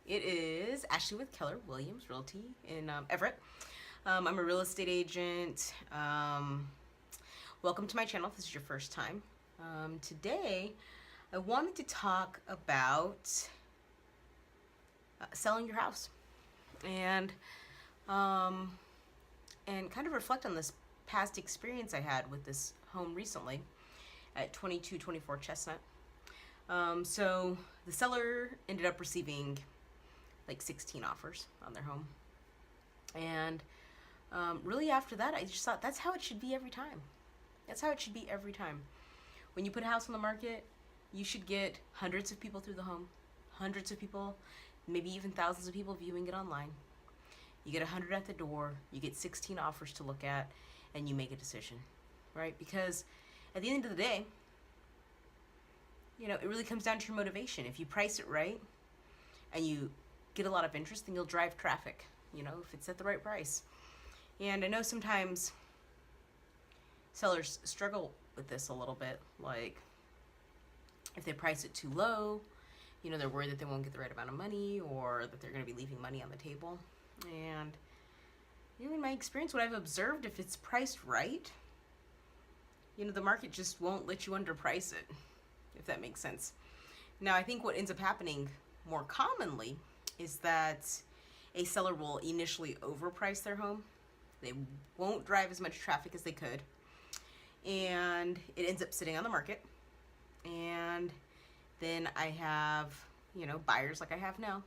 It is Ashley with Keller Williams Realty in Everett. I'm a real estate agent. Welcome to my channel if this is your first time. Today, I wanted to talk about selling your house and kind of reflect on this past experience I had with this home recently at 2224 Chestnut. So the seller ended up receiving like 16 offers on their home. And really after that, I just thought that's how it should be every time. That's how it should be every time. When you put a house on the market, you should get hundreds of people through the home, hundreds of people, maybe even thousands of people viewing it online. You get 100 at the door, you get 16 offers to look at, and you make a decision, right? Because at the end of the day, you know, it really comes down to your motivation. If you price it right and you get a lot of interest, then you'll drive traffic, you know, if it's at the right price. And I know sometimes sellers struggle with this a little bit, like if they price it too low, you know, they're worried that they won't get the right amount of money or that they're going to be leaving money on the table. And you know, in my experience, what I've observed, if it's priced right, you know, the market just won't let you underprice it, if that makes sense. Now, I think what ends up happening more commonly is that a seller will initially overprice their home. They won't drive as much traffic as they could, and it ends up sitting on the market. And then I have, you know, buyers like I have now.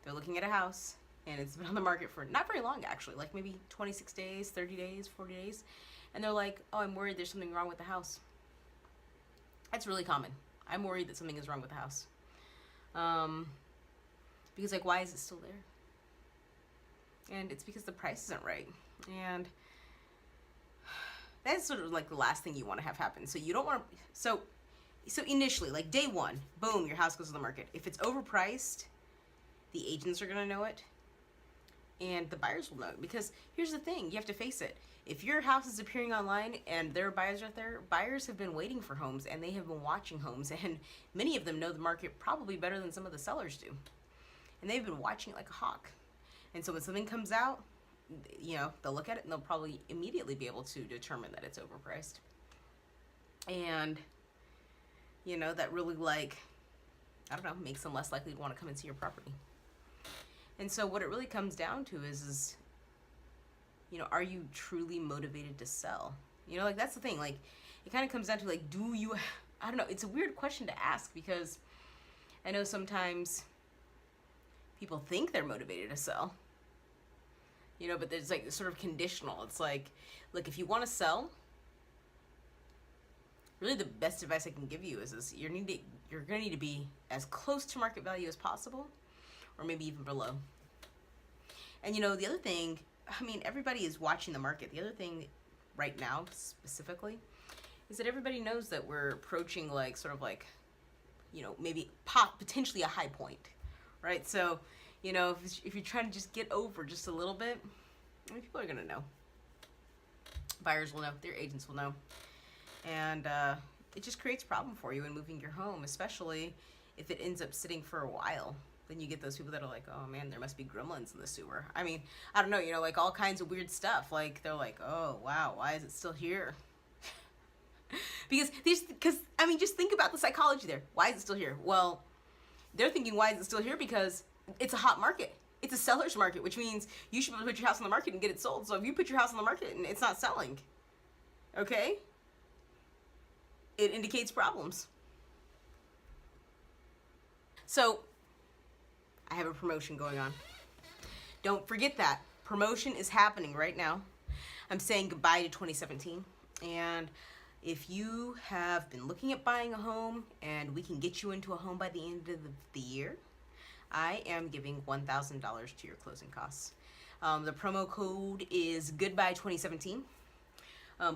They're looking at a house, and it's been on the market for not very long, actually, like maybe 26 days, 30 days, 40 days. And they're like, oh, I'm worried there's something wrong with the house. That's really common. I'm worried that something is wrong with the house. Because, like, why is it still there? And it's because the price isn't right. And that's sort of like the last thing you want to have happen. So you don't want to, so initially, like day one, boom, your house goes on the market. If it's overpriced, the agents are going to know it and the buyers will know it. Because here's the thing, you have to face it. If your house is appearing online and there are buyers out there, buyers have been waiting for homes and they have been watching homes, and many of them know the market probably better than some of the sellers do. And they've been watching it like a hawk. And so when something comes out, you know, they'll look at it and they'll probably immediately be able to determine that it's overpriced. And, you know, that really, like, I don't know, makes them less likely to want to come and see your property. And so what it really comes down to is, you know, are you truly motivated to sell? You know, like, that's the thing. Like, it kind of comes down to, like, do you, I don't know, it's a weird question to ask, because I know sometimes people think they're motivated to sell, you know, but there's like sort of conditional. It's like, look, if you want to sell, really the best advice I can give you is you're going to need to be as close to market value as possible, or maybe even below. And you know, the other thing, I mean, everybody is watching the market. The other thing right now specifically is that everybody knows that we're approaching, like, sort of like, you know, maybe potentially a high point. Right, so, you know, if you're trying to just get over just a little bit, I mean, people are gonna know. Buyers will know, their agents will know, and it just creates a problem for you in moving your home, especially if it ends up sitting for a while. Then you get those people that are like, oh man, there must be gremlins in the sewer. I mean, I don't know, you know, like all kinds of weird stuff. Like, they're like, oh wow, why is it still here? because I mean, just think about the psychology there. Why is it still here? Well, they're thinking, why is it still here? Because it's a hot market. It's a seller's market, which means you should be able to put your house on the market and get it sold. So if you put your house on the market and it's not selling, okay, it indicates problems. So I have a promotion going on. Don't forget that. Promotion is happening right now. I'm saying goodbye to 2017. And if you have been looking at buying a home and we can get you into a home by the end of the year, I am giving $1,000 to your closing costs. The promo code is goodbye2017.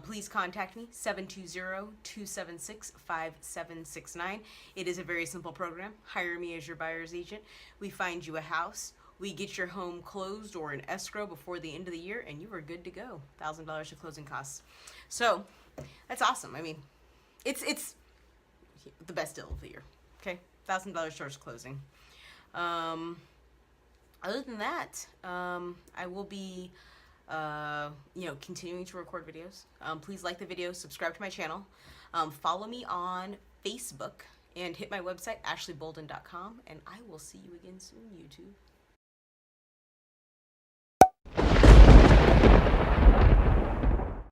Please contact me, 720-276-5769. It is a very simple program. Hire me as your buyer's agent. We find you a house. We get your home closed or in escrow before the end of the year, and you are good to go. $1,000 to closing costs. So that's awesome. I mean, it's the best deal of the year. Okay, $1,000 towards closing. Other than that, I will be, continuing to record videos. Please like the video, subscribe to my channel, follow me on Facebook, and hit my website, ashleybolden.com, and I will see you again soon, YouTube.